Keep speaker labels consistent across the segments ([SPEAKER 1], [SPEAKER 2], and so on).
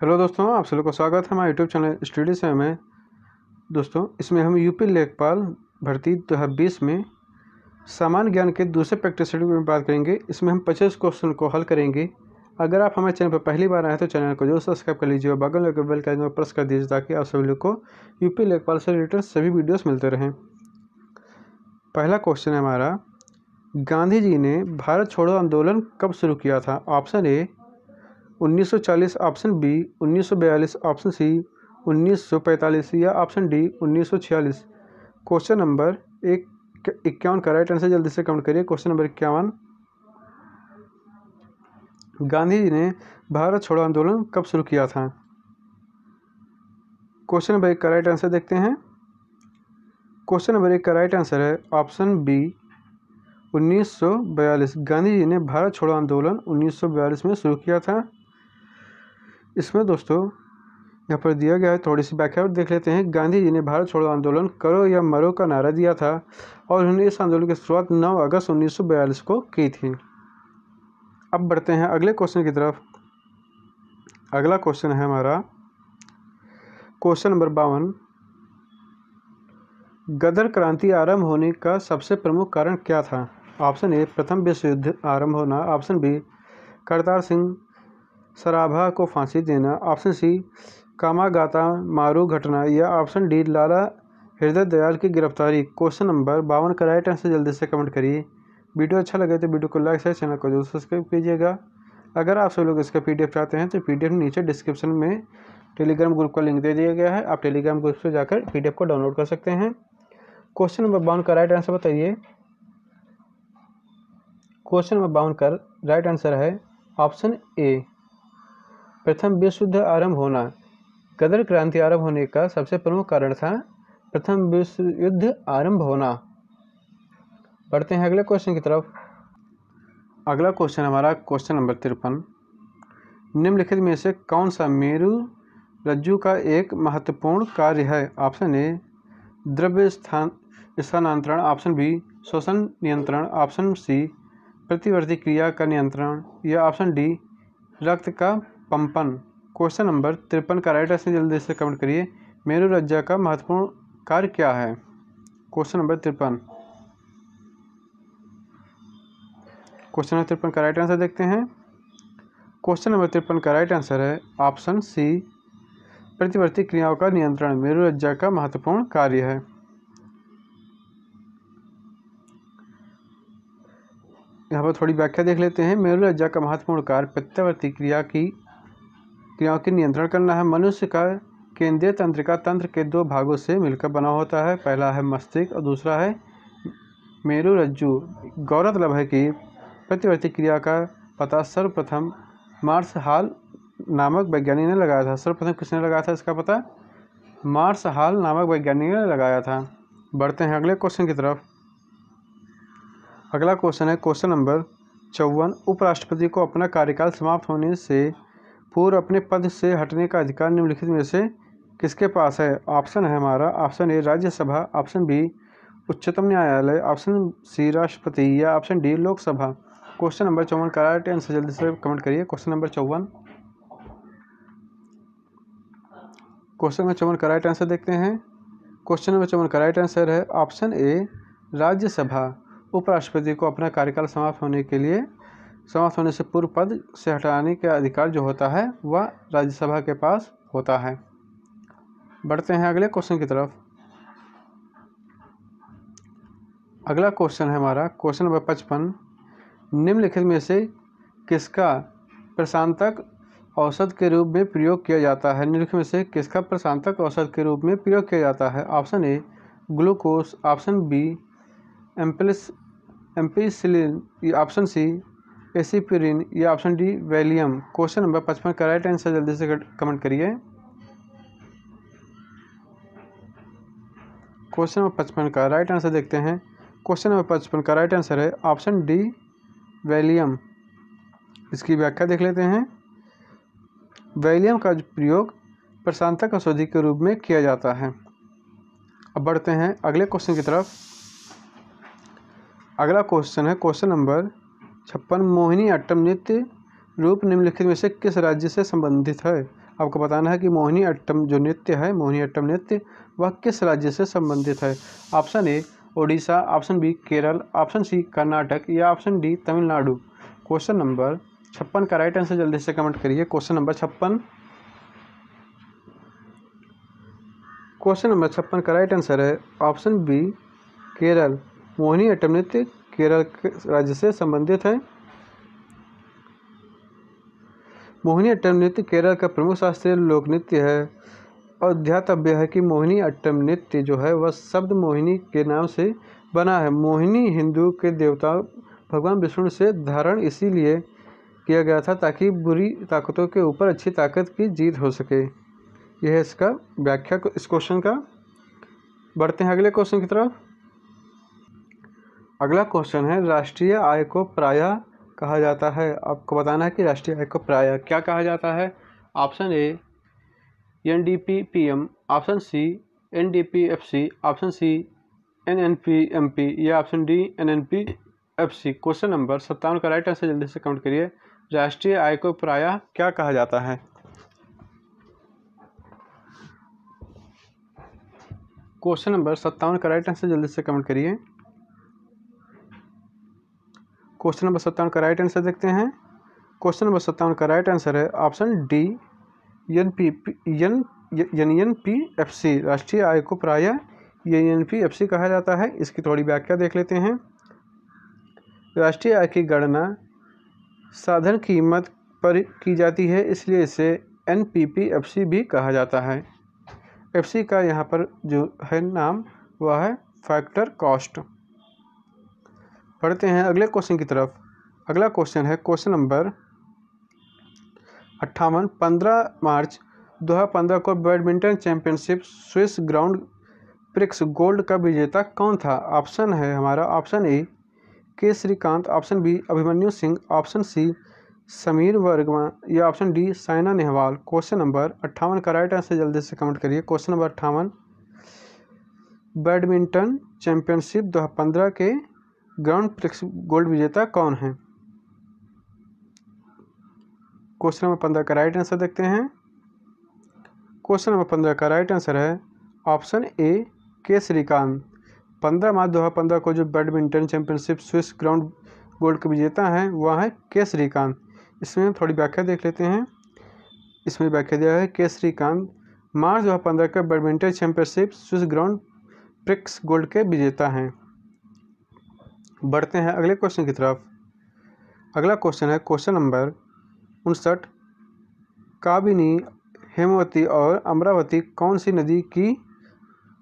[SPEAKER 1] Hello दोस्तों, आप सभी को स्वागत है हमारे यूट्यूब चैनल स्टडी से में। दोस्तों, इसमें हम यूपी लेखपाल भर्ती 2020 में सामान्य ज्ञान के दूसरे प्रैक्टिस शेड्यूल में बात करेंगे। इसमें हम 50 क्वेश्चन को हल करेंगे। अगर आप हमारे चैनल पर पहली बार आए हैं तो चैनल को जरूर सब्सक्राइब कर लीजिए और बगल में बेल के आइकन पर प्रेस कर दीजिए ताकि आप सभी लोग को यूपी लेखपाल से रिलेटेड सभी वीडियोस मिलते रहें। पहला क्वेश्चन है हमारा, गांधी जी ने भारत छोड़ो आंदोलन कब शुरू किया था? Option A 1940, option B 1942, option C 1945 या ऑप्शन डी 1946। क्वेश्चन नंबर 51 का राइट आंसर जल्दी से कमेंट करिए। क्वेश्चन नंबर 51, गांधी जी ने भारत छोड़ो आंदोलन कब शुरू किया था? क्वेश्चन नंबर 1 का राइट आंसर देखते हैं। क्वेश्चन नंबर 1 का राइट आंसर है ऑप्शन बी 1942। गांधी जी ने भारत छोड़ो आंदोलन 1942 में शुरू किया था। इसमें दोस्तों यहाँ पर दिया गया है, थोड़ी सी व्याख्या देख लेते हैं। गांधी जी ने भारत छोड़ो आंदोलन करो या मरो का नारा दिया था और उन्होंने इस आंदोलन की शुरुआत 9 अगस्त 1942 को की थी। अब बढ़ते हैं अगले क्वेश्चन की तरफ। अगला क्वेश्चन है हमारा क्वेश्चन नंबर 52, गदर क्रांति आरंभ होने का सबसे प्रमुख कारण क्या था? ऑप्शन ए प्रथम विश्व युद्ध आरंभ होना, ऑप्शन बी करतार सिंह सराभा को फांसी देना, ऑप्शन सी कामागाता मारू घटना या ऑप्शन डी लाला हृदय दयाल की गिरफ्तारी। क्वेश्चन नंबर 52 का राइट आंसर जल्दी से कमेंट करिए। वीडियो अच्छा लगे तो वीडियो को लाइक शेयर, चैनल को जरूर सब्सक्राइब कीजिएगा। अगर आप सभी लोग इसका पीडीएफ चाहते हैं तो पीडीएफ नीचे डिस्क्रिप्शन में टेलीग्राम ग्रुप का लिंक दे दिया गया है, आप टेलीग्राम ग्रुप से जाकर पीडीएफ को डाउनलोड कर सकते हैं। क्वेश्चन नंबर 52 का राइट आंसर बताइए। क्वेश्चन नंबर 52 का राइट आंसर है ऑप्शन ए प्रथम विश्व युद्ध आरंभ होना। गदर क्रांति आरंभ होने का सबसे प्रमुख कारण था प्रथम विश्व युद्ध आरंभ होना। बढ़ते हैं अगले क्वेश्चन की तरफ। अगला क्वेश्चन हमारा क्वेश्चन नंबर 53, निम्नलिखित में से कौन सा मेरु रज्जु का एक महत्वपूर्ण कार्य है? ऑप्शन ए द्रव्य स्थानांतरण, ऑप्शन बी श्वसन नियंत्रण, ऑप्शन सी प्रतिवर्ती क्रिया का नियंत्रण या ऑप्शन डी रक्त का पंपन। क्वेश्चन नंबर 53 का राइट आंसर जल्दी से कमेंट करिए। मेरु रज्जा का महत्वपूर्ण कार्य क्या है? Question number 53। क्वेश्चन नंबर 53 का राइट आंसर देखते हैं। क्वेश्चन नंबर 53 का राइट आंसर है ऑप्शन सी प्रतिवर्ती क्रियाओं का नियंत्रण मेरु रज्जा का महत्वपूर्ण कार्य है। यहाँ पर थोड़ी व्याख्या देख लेते हैं। मेरु रज्जा का महत्वपूर्ण कार्य प्रत्यावर्ती क्रियाओं की नियंत्रण करना है। मनुष्य का केंद्रीय तंत्रिका तंत्र के दो भागों से मिलकर बना होता है, पहला है मस्तिष्क और दूसरा है मेरु रज्जु। गौरतलब है कि प्रतिवर्ती क्रिया का पता सर्वप्रथम मार्स हॉल नामक वैज्ञानिक ने लगाया था। सर्वप्रथम किसने लगाया था इसका पता? मार्स हॉल नामक वैज्ञानिक ने लगाया था। बढ़ते हैं अगले क्वेश्चन की तरफ। अगला क्वेश्चन है क्वेश्चन नंबर 54, उपराष्ट्रपति को अपना कार्यकाल समाप्त होने से पूर्व अपने पद से हटने का अधिकार निम्नलिखित में से किसके पास है? ऑप्शन है हमारा option A Rajya Sabha, option B उच्चतम न्यायालय, ऑप्शन सी राष्ट्रपति या option D Lok Sabha. Question number 54 का राइट आंसर जल्दी से कमेंट करिए। Question number 54। क्वेश्चन नंबर 54 का राइट आंसर देखते हैं। क्वेश्चन नंबर 54 का राइट आंसर है ऑप्शन ए राज्यसभा। उपराष्ट्रपति को अपना कार्यकाल समाप्त होने से पूर्व पद से हटाने का अधिकार जो होता है वह राज्यसभा के पास होता है। बढ़ते हैं अगले क्वेश्चन की तरफ। अगला क्वेश्चन है हमारा क्वेश्चन नंबर 55, निम्नलिखित में से किसका प्रशांतक औषध के रूप में प्रयोग किया जाता है? निम्नलिखित में से किसका प्रशांतक औषध के रूप में प्रयोग किया जाता है? Option A glucose, option B ampicillin, option C aspirin या option D valium. Question number 55 का राइट आंसर जल्दी से कमेंट करिए। क्वेश्चन नंबर 55 का राइट आंसर देखते हैं। क्वेश्चन नंबर 55 का राइट आंसर है ऑप्शन डी वैलियम। इसकी व्याख्या देख लेते हैं। वैलियम का प्रयोग प्रशांतक औषधि के रूप में किया जाता है। अब बढ़ते हैं अगले क्वेश्चन की तरफ। अगला क्वेश्चन है क्वेश्चन नंबर 56, मोहिनी अट्टम नृत्य रूप निम्नलिखित में से किस राज्य से संबंधित है? आपको बताना है कि मोहिनी अट्टम जो नृत्य है, मोहिनी अट्टम नृत्य, वह किस राज्य से संबंधित है। Option A Odisha, option B Kerala, option C Karnataka या option D Tamil Nadu. Question number 56 का राइट आंसर जल्दी से कमेंट करिए। क्वेश्चन नंबर 56 का राइट आंसर है ऑप्शन बी केरल। मोहिनी अट्टम नृत्य केरल के राज्य से संबंधित है। मोहिनी अट्टम नृत्य केरल का प्रमुख शास्त्रीय लोक नृत्य है और ध्यातव्य है कि मोहिनी अट्टम नृत्य जो है वह शब्द मोहिनी के नाम से बना है। मोहिनी हिंदू के देवता भगवान विष्णु से धारण इसीलिए किया गया था ताकि बुरी ताकतों के ऊपर अच्छी ताकत की जीत हो सके। यह है इसका व्याख्या इस क्वेश्चन का। बढ़ते हैं अगले क्वेश्चन की तरफ। अगला क्वेश्चन है राष्ट्रीय आय को प्रायः कहा जाता है। आपको बताना है कि राष्ट्रीय आय को प्रायः क्या कहा जाता है। Option A NDP-PM, option C NDP-FC, option C NNP-MP या option D NNP-FC। Question number 57 का राइट आंसर जल्दी से कमेंट करिए। राष्ट्रीय आय को प्रायः क्या कहा जाता है। क्वेश्चन नंबर 57 का राइट आंसर जल्दी से कमेंट करिए। क्वेश्चन नंबर 57 का राइट आंसर देखते हैं। क्वेश्चन नंबर 57 का राइट आंसर है ऑप्शन डी NNP-FC। राष्ट्रीय आय को प्रायः NNP-FC कहा जाता है। इसकी थोड़ी व्याख्या देख लेते हैं। राष्ट्रीय आय की गणना साधन कीमत पर की जाती है, इसलिए इसे NPP-FC भी कहा जाता है। FC का यहाँ पर जो है नाम वह है फैक्टर कॉस्ट। पढ़ते हैं अगले क्वेश्चन की तरफ। अगला क्वेश्चन है क्वेश्चन नंबर 58। 15 मार्च 2015 को badminton championship Swiss ground prix gold का विजेता कौन था। ऑप्शन है हमारा option A K Srikanth, option B Abhimanyu Singh, option C Sameer Verma या option D Saina Nehwal. Question number 58 का राइट आंसर जल्दी से कमेंट करिए। क्वेश्चन नंबर 58 बैडमिंटन चैंपियनशिप 2015 के ग्राउंड प्रिक्स गोल्ड विजेता कौन है। क्वेश्चन नंबर 15 का राइट आंसर देखते हैं। क्वेश्चन नंबर 15 का राइट आंसर है ऑप्शन ए के श्रीकांत। 15 मार्च 2015 को जो badminton championship Swiss ground gold के विजेता हैं वह है के श्रीकांत। इसमें थोड़ी व्याख्या देख लेते हैं। इसमें व्याख्या दिया है के श्रीकांत मार्च 2015 के badminton championship Swiss ground prix gold के विजेता हैं। बढ़ते हैं अगले क्वेश्चन की तरफ। अगला क्वेश्चन है क्वेश्चन नंबर 59। काबिनी, हेमवती और अमरावती कौन सी नदी की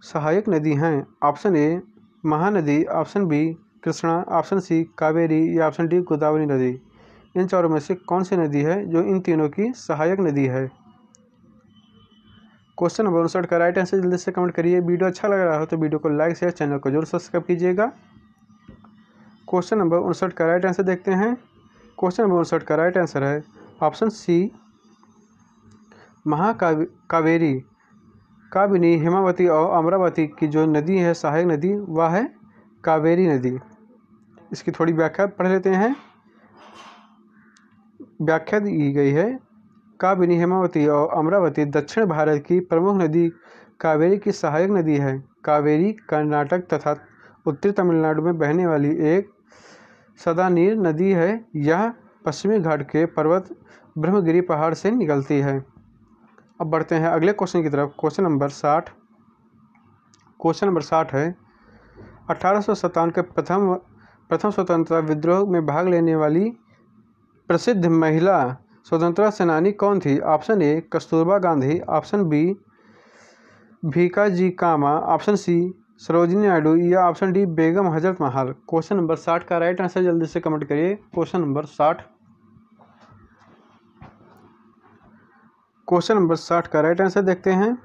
[SPEAKER 1] सहायक नदी हैं। Option A Mahanadi, option B Krishna, option C Kaveri या ऑप्शन डी गोदावरी नदी। इन चारों में से कौन सी नदी है जो इन तीनों की सहायक नदी है। क्वेश्चन नंबर 59 का राइट आंसर जल्दी से कमेंट करिए। वीडियो अच्छा लग रहा हो तो वीडियो को लाइक शेयर, चैनल को जरूर सब्सक्राइब कीजिएगा। क्वेश्चन नंबर 59 का राइट आंसर देखते हैं। क्वेश्चन नंबर 59 का राइट आंसर है ऑप्शन सी महाकावेरी। काबिनी, हेमावती और अमरावती की जो नदी है सहायक नदी वह है कावेरी नदी। इसकी थोड़ी व्याख्या पढ़ लेते हैं। व्याख्या दी गई है काबिनी, हेमावती और अमरावती दक्षिण भारत की प्रमुख नदी कावेरी की सहायक नदी है। कावेरी कर्नाटक तथा उत्तरी तमिलनाडु में बहने वाली एक सदानीर नदी है। यह पश्चिमी घाट के पर्वत ब्रह्मगिरी पहाड़ से निकलती है। अब बढ़ते हैं अगले क्वेश्चन की तरफ। Question number 60। क्वेश्चन नंबर 60 है 1857 के प्रथम स्वतंत्रता विद्रोह में भाग लेने वाली प्रसिद्ध महिला स्वतंत्रता सेनानी कौन थी। Option A Kasturba Gandhi, option B Bhikaiji Cama, option C Sarojini Naidu या option D Begum Hazrat Mahal. Question number 60 का राइट आंसर जल्दी से कमेंट करिए। Question number 60। क्वेश्चन नंबर 60 का राइट आंसर देखते हैं।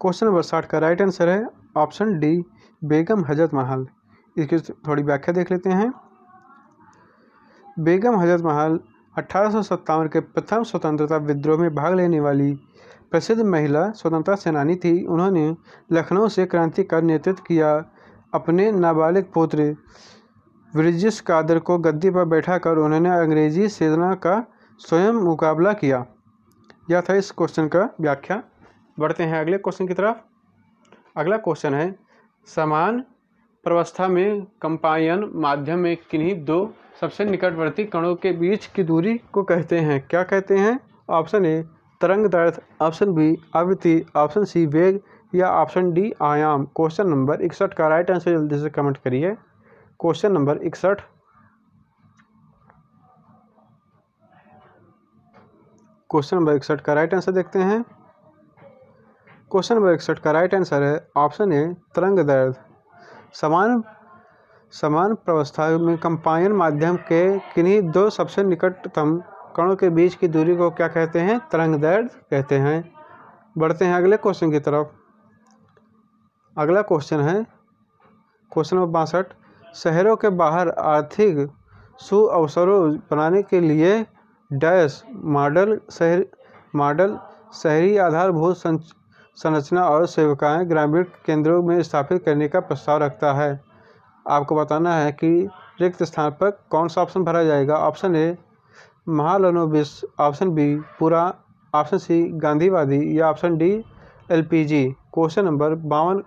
[SPEAKER 1] क्वेश्चन नंबर 60 का राइट आंसर है ऑप्शन डी बेगम हजरत महल। इसकी थोड़ी व्याख्या देख लेते हैं। बेगम हजरत महल 1857 के प्रथम स्वतंत्रता विद्रोह में भाग लेने वाली प्रसिद्ध महिला स्वतंत्रता सेनानी थी। उन्होंने लखनऊ से क्रांति का नेतृत्व किया। अपने नाबालिग पुत्र ब्रिटिश कादर को गद्दी पर बैठाकर उन्होंने अंग्रेजी सेना का स्वयं मुकाबला किया। यह था इस क्वेश्चन का व्याख्या। बढ़ते हैं अगले क्वेश्चन की तरफ। अगला क्वेश्चन है, समान प्रावस्था में कंपायन माध्यम में किन्हीं दो सबसे निकटवर्ती कणों के बीच की दूरी को कहते हैं, क्या कहते हैं? ऑप्शन ए तरंग दैर्ध्य, ऑप्शन बी आवृत्ति, ऑप्शन सी वेग या ऑप्शन डी आयाम। क्वेश्चन नंबर 61 का राइट आंसर जल्दी से कमेंट करिए। Question number 61। क्वेश्चन नंबर 61 का राइट आंसर देखते हैं। क्वेश्चन नंबर 61 का राइट आंसर है ऑप्शन ए तरंग दैर्ध्य। समान प्रावस्था में कंपायन माध्यम के किन्हीं दो सबसे निकटतम कणों के बीच की दूरी को क्या कहते हैं? तरंग दैर्ध्य कहते हैं। बढ़ते हैं अगले क्वेश्चन की तरफ। अगला क्वेश्चन है क्वेश्चन नंबर 62। शहरों के बाहर आर्थिक सुअवसरों बनाने के लिए डैश मॉडल शहरी आधारभूत संरचना और सेविकाएं ग्रामीण केंद्रों में स्थापित करने का प्रस्ताव रखता है। आपको बताना है कि रिक्त स्थान पर कौन सा ऑप्शन भरा जाएगा। Option A Mahalanobis, option B पूरा, ऑप्शन सी गांधीवादी या option D LPG. Question number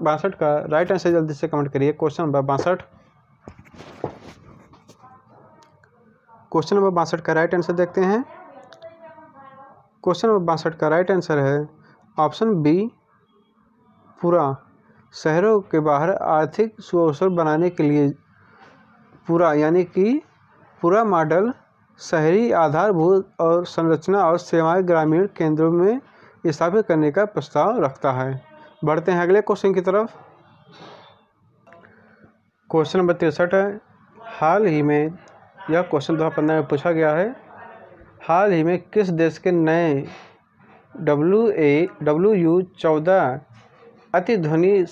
[SPEAKER 1] 62 का राइट आंसर जल्दी से कमेंट करिए। Question number 62। क्वेश्चन नंबर 62 का राइट आंसर देखते हैं। क्वेश्चन नंबर 62 का राइट आंसर है ऑप्शन बी पूरा। शहरों के बाहर आर्थिक सुअवसर बनाने के लिए पूरा यानी कि पूरा मॉडल शहरी आधारभूत और संरचना और सेवाएं ग्रामीण केंद्रों में स्थापित करने का प्रस्ताव रखता है। बढ़ते हैं अगले क्वेश्चन की तरफ। क्वेश्चन नंबर 63 है। हाल ही में यह क्वेश्चन 2015 में पूछा गया है। हाल ही में किस देश के नए WU-14 अतिध्वनि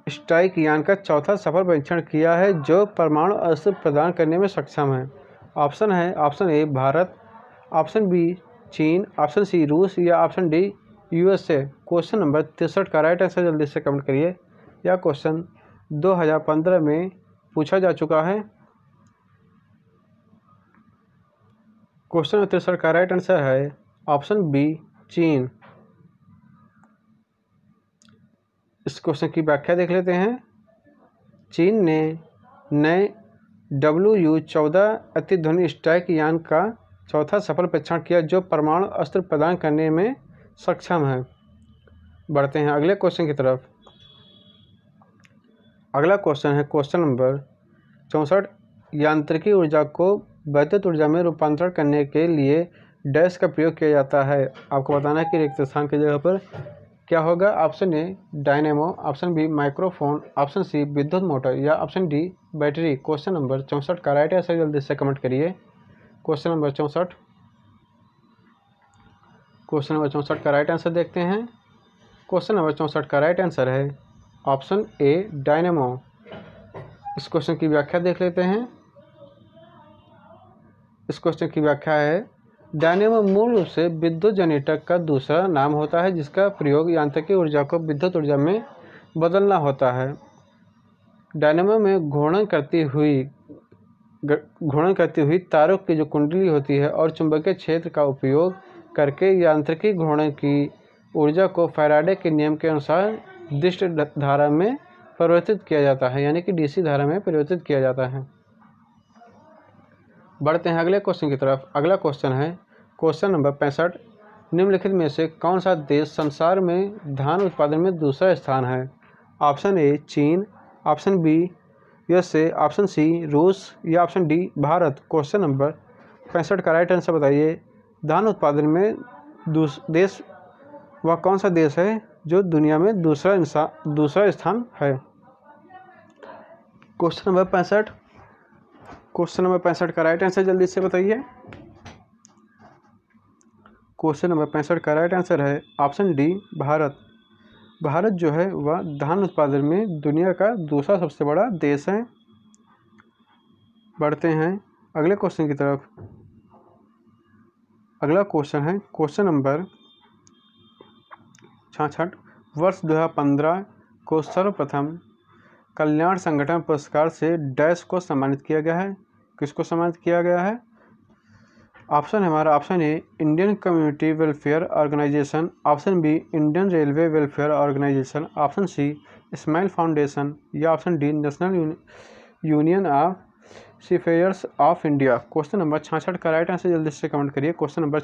[SPEAKER 1] स्ट्राइक यान का चौथा सफल परीक्षण किया है जो परमाणु अस्त्र प्रदान करने में सक्षम है? ऑप्शन है option A Bharat, option B चीन, ऑप्शन सी रूस या option D USA। Question number 63 का राइट आंसर जल्दी से कमेंट करिए। यह क्वेश्चन 2015 में पूछा जा चुका है। क्वेश्चन नंबर 63 का राइट आंसर है ऑप्शन बी चीन। इस क्वेश्चन की व्याख्या देख लेते हैं। चीन ने नए WU-14 अतिध्वनि स्ट्राइक यान का चौथा सफल परीक्षण किया जो परमाणु अस्त्र प्रदान करने में सक्षम है। बढ़ते हैं अगले क्वेश्चन की तरफ। अगला क्वेश्चन है क्वेश्चन नंबर 64। यांत्रिकी ऊर्जा को वैद्युत ऊर्जा में रूपांतरण करने के लिए डैश का प्रयोग किया जाता है। आपको बताना है कि रिक्त स्थान की जगह पर क्या होगा। Option A dynamo, option B microphone, option C विद्युत मोटर या option D battery. Question number 64 का राइट आंसर जल्दी से कमेंट करिए। Question number 64। क्वेश्चन नंबर 64 का राइट आंसर देखते हैं। क्वेश्चन नंबर 64 का राइट आंसर है ऑप्शन ए डायनेमो। इस क्वेश्चन की व्याख्या देख लेते हैं। इस क्वेश्चन की व्याख्या है डायनेमो मूल रूप से विद्युत जनरेटर का दूसरा नाम होता है जिसका प्रयोग यांत्रिकी ऊर्जा को विद्युत ऊर्जा में बदलना होता है। डायनेमो में घूर्णन करती हुई तारों की जो कुंडली होती है और चुंबकीय क्षेत्र का उपयोग करके यांत्रिकी घूर्णन की ऊर्जा को फैराडे के नियम के अनुसार दिष्ट धारा में परिवर्तित किया जाता है यानी कि DC धारा में परिवर्तित किया जाता है। बढ़ते हैं अगले क्वेश्चन की तरफ। अगला क्वेश्चन है क्वेश्चन नंबर 65। निम्नलिखित में से कौन सा देश संसार में धान उत्पादन में दूसरा स्थान है? ऑप्शन ए चीन, option B USA, option C रूस या option D Bharat. Question number 65 का राइट आंसर बताइए। धान उत्पादन में देश वह कौन सा देश है जो दुनिया में दूसरा स्थान है? Question number 65। क्वेश्चन नंबर 65 का राइट आंसर जल्दी से बताइए। क्वेश्चन नंबर 65 का राइट आंसर है ऑप्शन डी भारत। भारत जो है वह धान उत्पादन में दुनिया का दूसरा सबसे बड़ा देश है। बढ़ते हैं अगले क्वेश्चन की तरफ। अगला क्वेश्चन है क्वेश्चन नंबर 66। वर्ष 2015 को सर्वप्रथम कल्याण संगठन पुरस्कार से डैश को सम्मानित किया गया है। किसको सम्मानित किया गया है? ऑप्शन है हमारा option A Indian community welfare organisation, option B Indian railway welfare organisation, option C smile foundation या option D national union of seafarers of India. Question number 66 का राइट आंसर जल्दी से कमेंट करिए। क्वेश्चन नंबर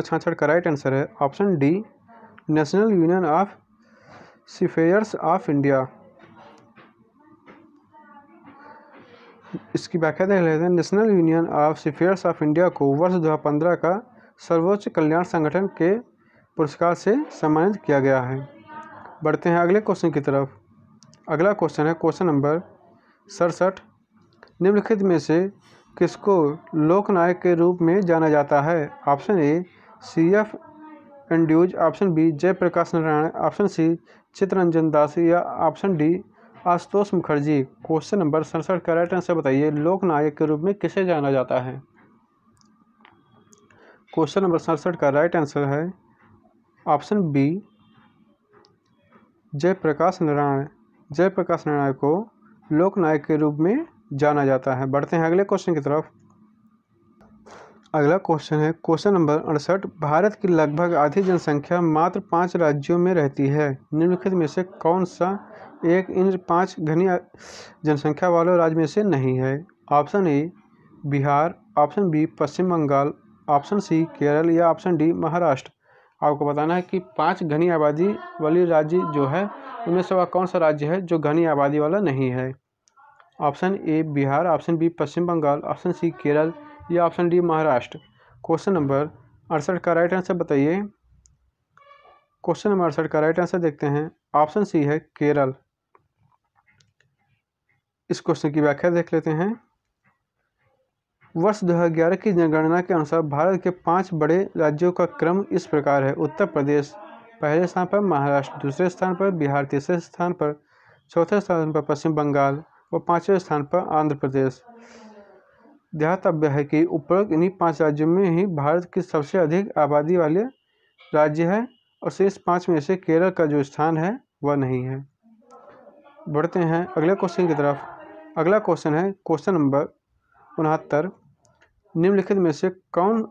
[SPEAKER 1] 66 का right answer है option D national union of seafarers of India. इसकी व्याख्या देख लेते हैं। National union of seafarers of India को वर्ष 2015 का सर्वोच्च कल्याण संगठन के पुरस्कार से सम्मानित किया गया है। बढ़ते हैं अगले क्वेश्चन की तरफ। अगला क्वेश्चन है क्वेश्चन नंबर 67। निम्नलिखित में से किसको लोकनायक के रूप में जाना जाता है? Option A CF Andrews, option B Jayaprakash Narayan, option C Chittaranjan Das या option D Ashutosh Mukherjee. Question number 67 का राइट आंसर बताइए, लोकनायक के रूप में किसे जाना जाता है? क्वेश्चन नंबर 67 का राइट आंसर है ऑप्शन बी जयप्रकाश नारायण। जयप्रकाश नारायण को लोकनायक के रूप में जाना जाता है। बढ़ते हैं अगले क्वेश्चन की तरफ। अगला क्वेश्चन है क्वेश्चन नंबर 68। भारत की लगभग आधी जनसंख्या मात्र 5 राज्यों में रहती है। निम्नलिखित में से कौन सा एक इन 5 घनी जनसंख्या वाले राज्य में से नहीं है? Option A Bihar, option B Paschim Bengal, option C Kerala या ऑप्शन डी महाराष्ट्र। आपको बताना है कि 5 घनी आबादी वाली राज्य जो है उनमें से वह कौन सा राज्य है जो घनी आबादी वाला नहीं है? Option A Bihar, option B Paschim Bengal, option C Kerala या option D Maharashtra. Question number 68 का राइट आंसर बताइए। क्वेश्चन नंबर 68 का राइट आंसर देखते हैं। ऑप्शन सी है केरल। इस क्वेश्चन की व्याख्या देख लेते हैं। वर्ष 2011 की जनगणना के अनुसार भारत के 5 बड़े राज्यों का क्रम इस प्रकार है। उत्तर प्रदेश पहले स्थान पर, महाराष्ट्र दूसरे स्थान पर, बिहार तीसरे स्थान पर, चौथे स्थान पर पश्चिम बंगाल और 5वें स्थान पर आंध्र प्रदेश। ध्यातव्य है कि उपरोक्त इन्हीं 5 राज्यों में ही भारत की सबसे अधिक आबादी वाले राज्य है और शेष 5 में से केरल का जो स्थान है वह नहीं है। बढ़ते हैं अगले क्वेश्चन की तरफ। अगला क्वेश्चन है क्वेश्चन नंबर 69। निम्नलिखित में से कौन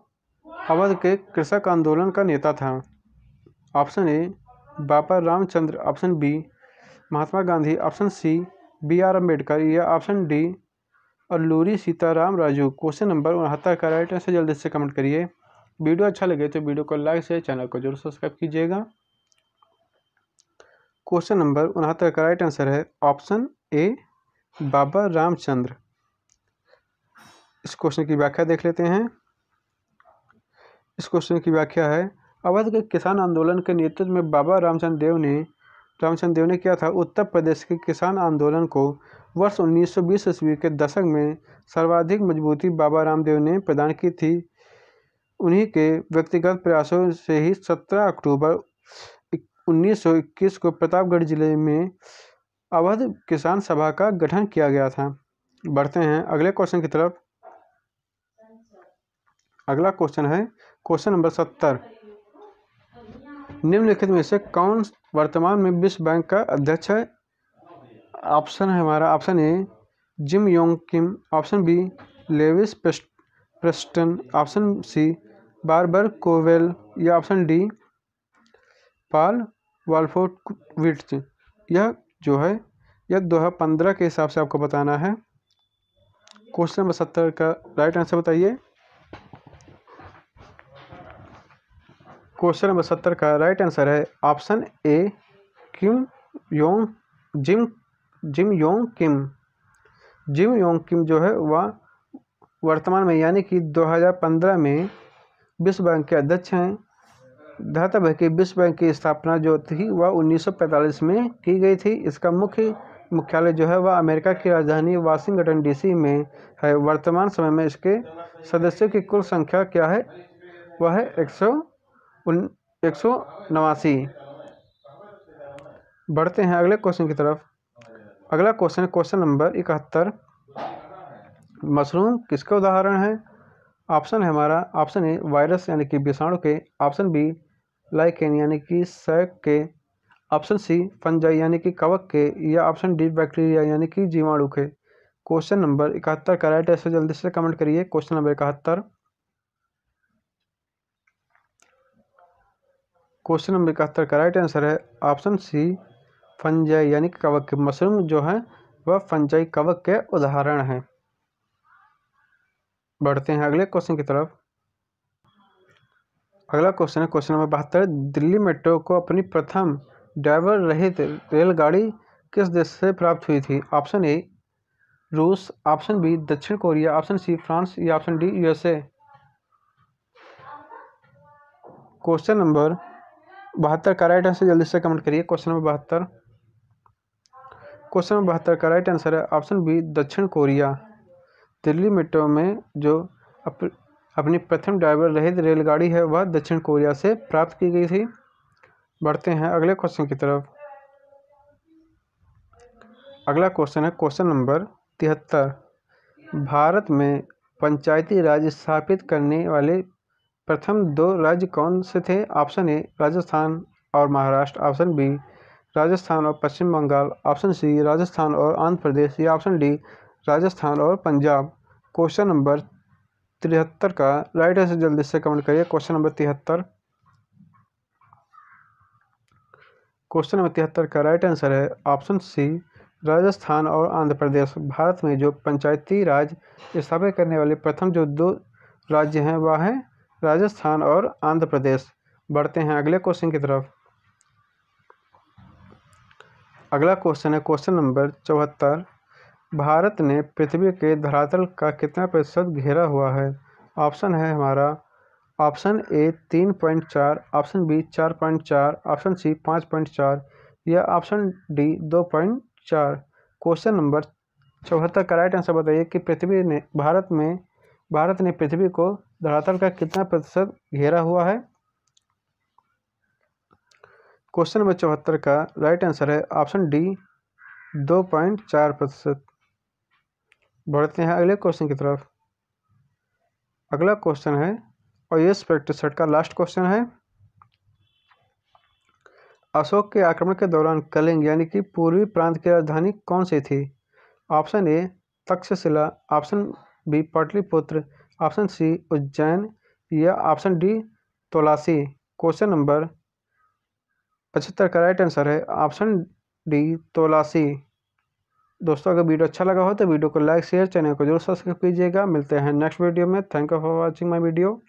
[SPEAKER 1] अवध के कृषक आंदोलन का नेता था? Option A Baba Ramchandra, option B Mahatma Gandhi, option C BR Ambedkar या option D Alluri Sitarama Raju. Question number 69 का राइट आंसर जल्दी से कमेंट करिए। वीडियो अच्छा लगे तो वीडियो को लाइक से चैनल को जरूर सब्सक्राइब कीजिएगा। क्वेश्चन नंबर 69 का राइट आंसर है ऑप्शन ए बाबा रामचंद्र। इस क्वेश्चन की व्याख्या देख लेते हैं। इस क्वेश्चन की व्याख्या है अवध के किसान आंदोलन के नेतृत्व में बाबा रामचंद्र देव ने किया था। उत्तर प्रदेश के किसान आंदोलन को वर्ष 1920 ईस्वी के दशक में सर्वाधिक मजबूती बाबा रामदेव ने प्रदान की थी। उन्हीं के व्यक्तिगत प्रयासों से ही 17 अक्टूबर 1921 को प्रतापगढ़ जिले में अवध किसान सभा का गठन किया गया था। बढ़ते हैं अगले क्वेश्चन की तरफ। अगला क्वेश्चन है क्वेश्चन नंबर 70। निम्नलिखित में से कौन वर्तमान में विश्व बैंक का अध्यक्ष है? ऑप्शन है हमारा option A Jim Yong Kim, option B Lewis Preston, option C Barber Conable या ऑप्शन डी पॉल वॉल्फोविट्ज। यह जो है यह 2015 के हिसाब से आपको बताना है। क्वेश्चन नंबर 70 का राइट आंसर बताइए। क्वेश्चन नंबर 70 का राइट आंसर है option A Jim Yong Kim. Gym Yong किम जो है वह वर्तमान में यानी कि 2015 में विश्व बैंक के अध्यक्ष हैं। ध्यातव्य है कि विश्व बैंक की स्थापना जो थी वह 1945 में की गई थी। इसका मुख्यालय जो है वह अमेरिका की राजधानी वाशिंगटन DC में है। वर्तमान समय में इसके सदस्यों की कुल संख्या क्या है? वह है 189। बढ़ते हैं अगले क्वेश्चन की तरफ। अगला क्वेश्चन है क्वेश्चन नंबर 71। मशरूम किसका उदाहरण है? ऑप्शन है हमारा ऑप्शन ए वायरस यानी कि विषाणु के, ऑप्शन बी लाइकेन यानी कि शैक के, ऑप्शन सी फंजाई यानी कि कवक के या ऑप्शन डी बैक्टीरिया यानी कि जीवाणु के। क्वेश्चन नंबर 71 का राइट आंसर जल्दी से कमेंट करिए। Question number 71। क्वेश्चन नंबर 71 का राइट आंसर है ऑप्शन सी, फंजाई यानी कि कवक। मशरूम जो है वह फंजाई कवक के उदाहरण हैं। बढ़ते हैं अगले क्वेश्चन की तरफ। अगला क्वेश्चन है क्वेश्चन नंबर 72। दिल्ली मेट्रो को अपनी प्रथम ड्राइवर रहित रेलगाड़ी किस देश से प्राप्त हुई थी? ऑप्शन ए रूस, ऑप्शन बी दक्षिण कोरिया, ऑप्शन सी फ्रांस या option D USA. Question number 72 का राइट आंसर जल्दी से कमेंट करिए। Question number 72। क्वेश्चन नंबर 72 का राइट आंसर है ऑप्शन बी दक्षिण कोरिया। दिल्ली मेट्रो में जो अपनी प्रथम ड्राइवर रहित रेलगाड़ी है वह दक्षिण कोरिया से प्राप्त की गई थी। बढ़ते हैं अगले क्वेश्चन की तरफ। अगला क्वेश्चन है क्वेश्चन नंबर 73। भारत में पंचायती राज स्थापित करने वाले प्रथम 2 राज्य कौन से थे? ऑप्शन ए राजस्थान और महाराष्ट्र, ऑप्शन बी राजस्थान और पश्चिम बंगाल, ऑप्शन सी राजस्थान और आंध्र प्रदेश या ऑप्शन डी राजस्थान और पंजाब। क्वेश्चन नंबर 73 का राइट आंसर जल्दी से कमेंट करिए। Question number 73। क्वेश्चन नंबर 73 का राइट आंसर है ऑप्शन सी राजस्थान और आंध्र प्रदेश। भारत में जो पंचायती राज स्थापित करने वाले प्रथम जो 2 राज्य हैं वह हैं राजस्थान और आंध्र प्रदेश। बढ़ते हैं अगले क्वेश्चन की तरफ। अगला क्वेश्चन है क्वेश्चन नंबर 74। भारत ने पृथ्वी के धरातल का कितना प्रतिशत घेरा हुआ है? ऑप्शन है हमारा option A 3.4, option B 4.4, option C 5.4 या ऑप्शन डी 2.4। क्वेश्चन नंबर 74 का राइट आंसर बताइए कि भारत ने पृथ्वी को धरातल का कितना प्रतिशत घेरा हुआ है? क्वेश्चन नंबर 74 का राइट आंसर है ऑप्शन डी 2.4%। बढ़ते हैं अगले क्वेश्चन की तरफ। अगला क्वेश्चन है और ये प्रैक्टिस सेट का लास्ट क्वेश्चन है। अशोक के आक्रमण के दौरान कलिंग यानी कि पूर्वी प्रांत की राजधानी कौन सी थी? Option A Takshashila, option B Pataliputra, option C Ujjain या ऑप्शन डी तौलासी। क्वेश्चन नंबर 75 का राइट आंसर है ऑप्शन डी तौलासी। दोस्तों अगर वीडियो अच्छा लगा हो तो वीडियो को लाइक शेयर, चैनल को जरूर सब्सक्राइब कीजिएगा। मिलते हैं नेक्स्ट वीडियो में। Thank you for watching my video.